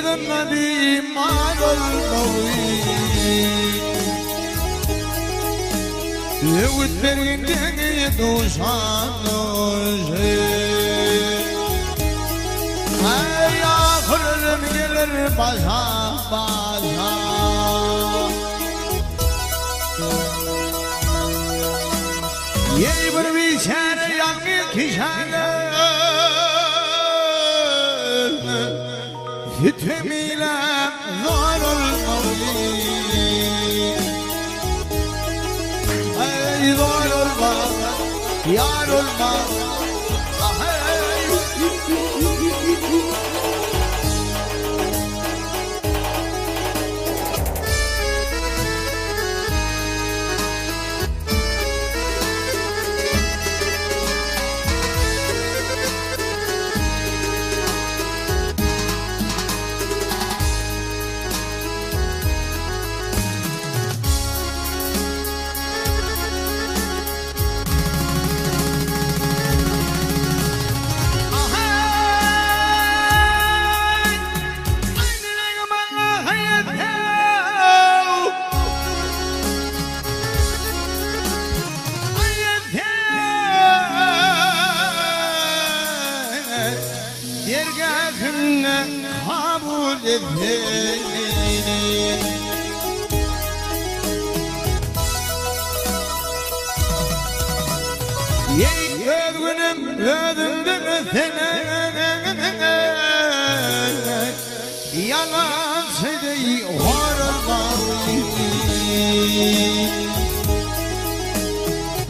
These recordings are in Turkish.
النبي مال القوي وتبرين يدوش عنوجي هيا خرم يلر باشا باشا يبر بيشار يامي كشان يتميلا نار المولي اي دار الماء يار الماء yalan seni varmalı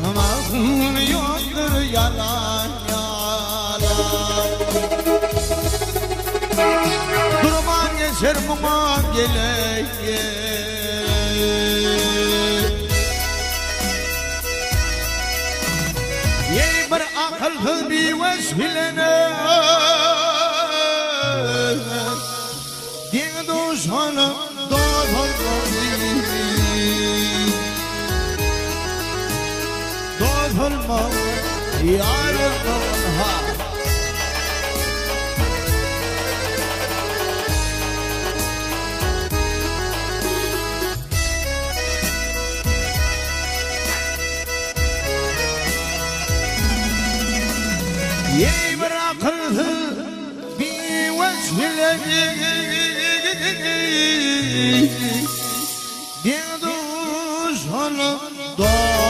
ama yoktur yalan yalan durman geçer muma geleye ye bir akıl bir vesfilene sana doğurma yarım ha ye bırakıldı bir vesile bir düşmanı doğ